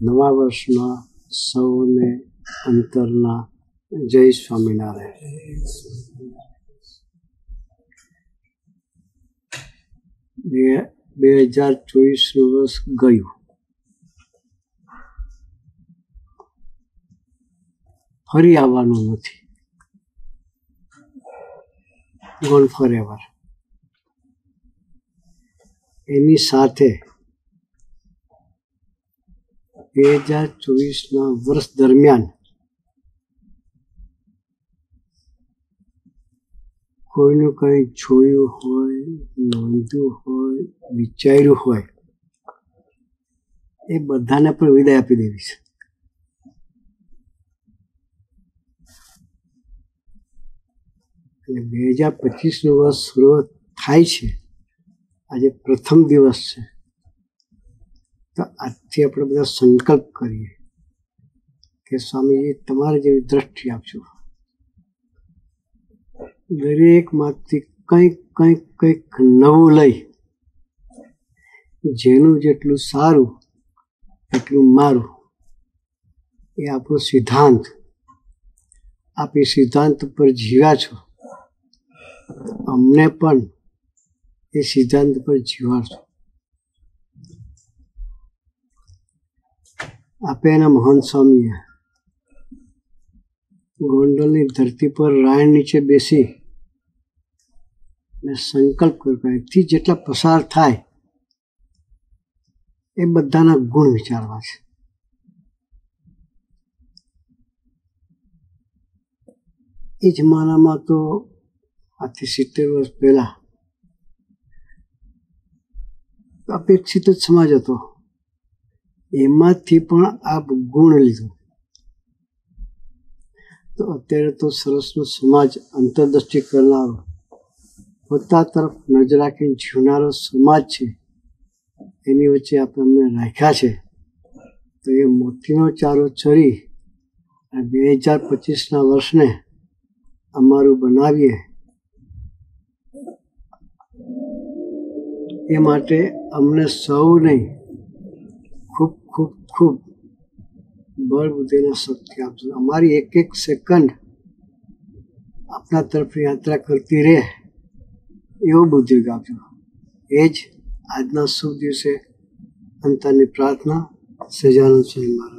નવા વર્ષના સૌને અંતરના જય સ્વામિનારાયણ. 2024 વર્ષ ગયું. ફરી આવવાનું નથી. Gone four ever. એની સાથે 2024ના વર્ષ દરમિયાન કોઈનું કંઈ જોયું હોય, નોંધ્યું હોય, વિચાર્યું હોય, એ બધાને પણ વિદાય આપી દેવી છે. એટલે 2025નું વર્ષ શરૂઆત થાય છે. આજે પ્રથમ દિવસ છે, તો આજથી આપણે બધા સંકલ્પ કરીએ કે સ્વામીજી તમારે જેવી દ્રષ્ટિ આપજો. દરેકમાંથી કંઈક કંઈક કંઈક નવું લઈ, જેનું જેટલું સારું એટલું મારું, એ આપણો સિદ્ધાંત. આપ એ સિદ્ધાંત પર જીવ્યા છો, અમને પણ એ સિદ્ધાંત પર જીવાડશો. આપે એના મહાન સ્વામીએ ગોંડલની ધરતી પર રાયણ નીચે બેસી ને સંકલ્પ કર્યો, એથી જેટલા પસાર થાય એ બધાના ગુણ વિચારવા છે. એ જમાનામાં તો આજથી 70 વર્ષ પહેલા અપેક્ષિત જ સમાજ હતો. એમાંથી પણ આ ગુણ લીધું. તો અત્યારે તો સરસનો સમાજ, અંતરદ્રષ્ટિ કરનારો, પોતા તરફ નજર રાખીને જીવનારો સમાજ છે. એની વચ્ચે આપણે અમને રાખ્યા છે. તો એ મોતીનો ચારો ચરી અને 2025ના વર્ષને અમારું બનાવીએ, એ માટે અમને સૌને ખૂબ ખૂબ ખૂબ બળ બુદ્ધિના શક્તિ આપજો. અમારી એક એક સેકન્ડ આપના તરફ યાત્રા કરતી રહે એવો બુદ્ધિ આપજો. એ જ આજના શુભ દિવસે અંતરની પ્રાર્થના. સહજાનંદ સ્વામી મહારાજ.